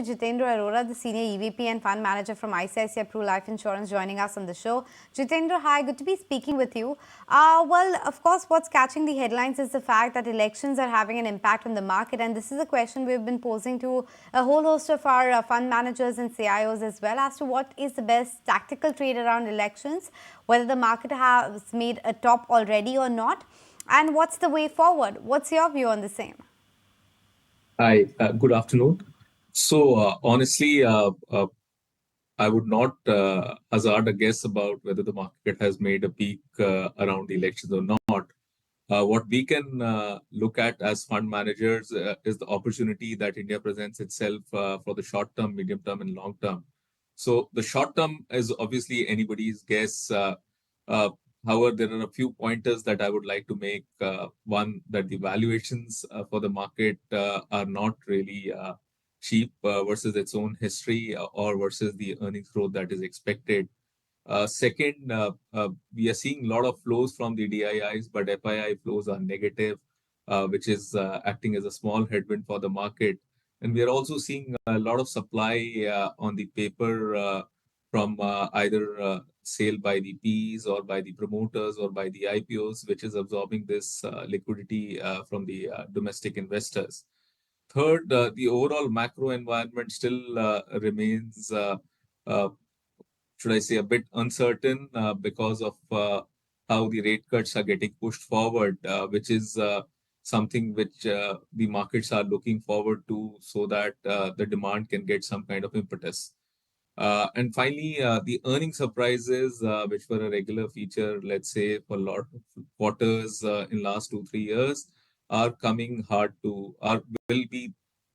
Jitendra Arora, the Senior EVP and Fund Manager from ICICI Pru Life Insurance, joining us on the show. Jitendra, hi, good to be speaking with you. Well, of course, what's catching the headlines is the fact that elections are having an impact on the market, and this is a question we've been posing to a whole host of our fund managers and CIOs as well, as to what is the best tactical trade around elections, whether the market has made a top already or not, and what's the way forward. What's your view on the same? Hi, good afternoon. Honestly, I would not hazard a guess about whether the market has made a peak around the elections or not. What we can look at as fund managers is the opportunity that India presents itself for the short term, medium term, and long term. So the short term is obviously anybody's guess. Uh, However, there are a few pointers that I would like to make. One, that the valuations for the market are not really cheap versus its own history or versus the earnings growth that is expected. Second, we are seeing a lot of flows from the DIIs, but FII flows are negative, which is acting as a small headwind for the market. And we are also seeing a lot of supply on the paper from either sale by the Ps or by the promoters or by the IPOs, which is absorbing this liquidity from the domestic investors. Third, the overall macro environment still remains, should I say, a bit uncertain because of how the rate cuts are getting pushed forward, which is something which the markets are looking forward to so that the demand can get some kind of impetus. And finally, the earning surprises, which were a regular feature, let's say, for a lot of quarters in last 2, 3 years, are coming hard to, are will be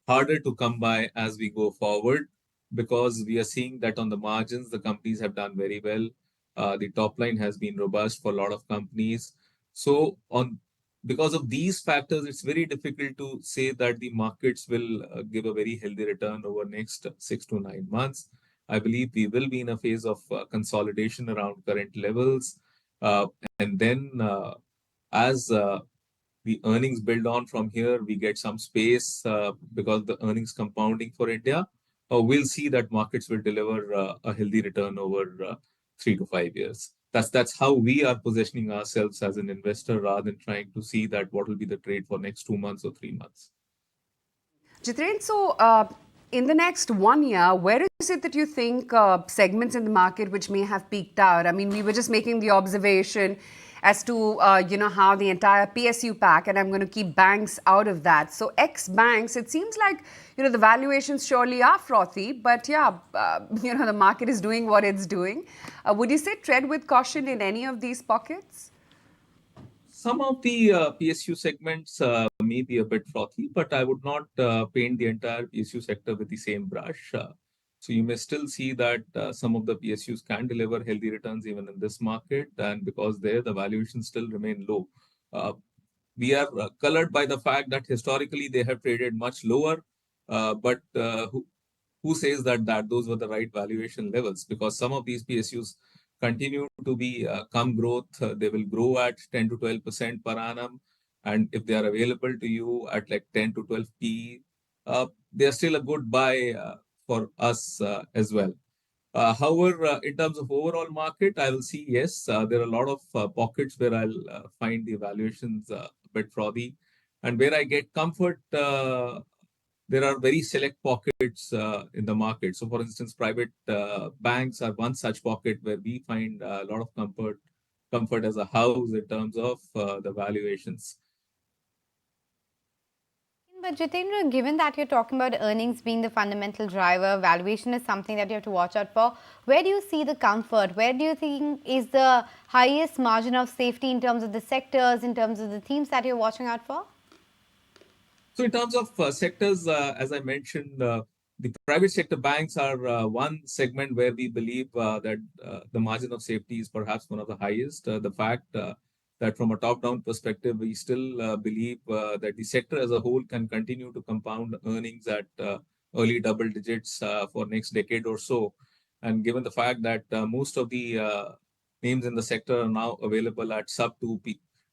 harder to come by as we go forward, because we are seeing that on the margins, the companies have done very well. The top line has been robust for a lot of companies. So on because of these factors, it's very difficult to say that the markets will give a very healthy return over next 6 to 9 months. I believe we will be in a phase of consolidation around current levels. And then, as the earnings build on from here, we get some space because the earnings compounding for India. We'll see that markets will deliver a healthy return over 3 to 5 years. That's how we are positioning ourselves as an investor, rather than trying to see that what will be the trade for next 2 months or 3 months. Jitendra, so in the next 1 year, where is it that you think segments in the market which may have peaked out? I mean, we were just making the observation as to how the entire PSU pack, and I'm going to keep banks out of that. So ex banks, it seems like the valuations surely are frothy, but yeah, the market is doing what it's doing. Would you say tread with caution in any of these pockets? Some of the PSU segments may be a bit frothy, but I would not paint the entire PSU sector with the same brush. So you may still see that some of the PSUs can deliver healthy returns even in this market, and because there the valuations still remain low. We are colored by the fact that historically they have traded much lower, but who says that those were the right valuation levels? Because some of these PSUs continue to be come growth. They will grow at 10 to 12% per annum. And if they are available to you at like 10 to 12 P, they are still a good buy for us as well. However, in terms of overall market, I will see, yes, there are a lot of pockets where I'll find the valuations a bit frothy. And where I get comfort, there are very select pockets in the market. So, for instance, private banks are one such pocket where we find a lot of comfort as a house in terms of the valuations. But Jitendra, given that you're talking about earnings being the fundamental driver, valuation is something that you have to watch out for. Where do you see the comfort? Where do you think is the highest margin of safety in terms of the sectors, in terms of the themes that you're watching out for? So, in terms of sectors, as I mentioned, the private sector banks are one segment where we believe that the margin of safety is perhaps one of the highest. The fact that from a top-down perspective, we still believe that the sector as a whole can continue to compound earnings at early double digits for next decade or so. And given the fact that most of the names in the sector are now available at sub 2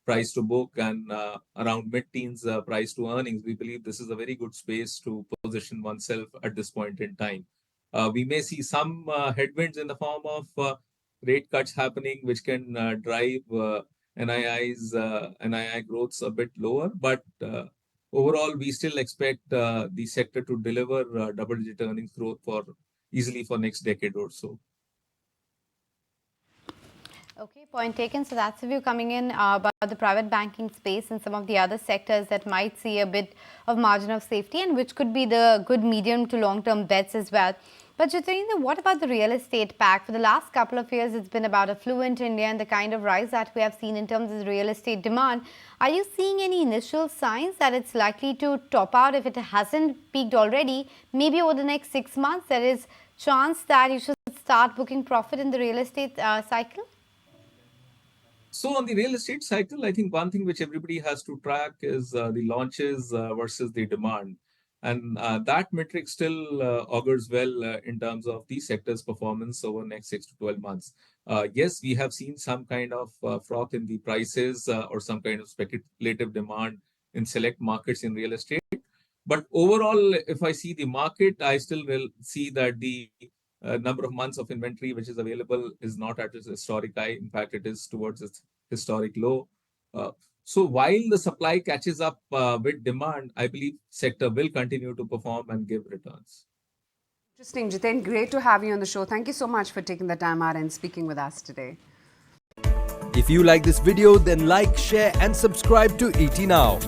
price to book and around mid-teens price to earnings, we believe this is a very good space to position oneself at this point in time. We may see some headwinds in the form of rate cuts happening, which can drive NII growths a bit lower. But overall, we still expect the sector to deliver double-digit earnings growth for easily for next decade or so. Okay, point taken. So that's the view coming in about the private banking space and some of the other sectors that might see a bit of margin of safety and which could be the good medium to long-term bets as well. But Jitendra, what about the real estate pack? For the last couple of years, it's been about affluent India and the kind of rise that we have seen in terms of real estate demand. Are you seeing any initial signs that it's likely to top out if it hasn't peaked already? Maybe over the next 6 months, there is chance that you should start booking profit in the real estate cycle? So on the real estate cycle, I think one thing which everybody has to track is the launches versus the demand. And that metric still augurs well in terms of the sector's performance over the next 6 to 12 months. Yes, we have seen some kind of froth in the prices or some kind of speculative demand in select markets in real estate. But overall, if I see the market, I still will see that the number of months of inventory which is available is not at its historic high. In fact, it is towards its historic low. So while the supply catches up with demand, I believe sector will continue to perform and give returns. Interesting, Jiten. Great to have you on the show. Thank you so much for taking the time out and speaking with us today. If you like this video, then like, share and subscribe to ET Now.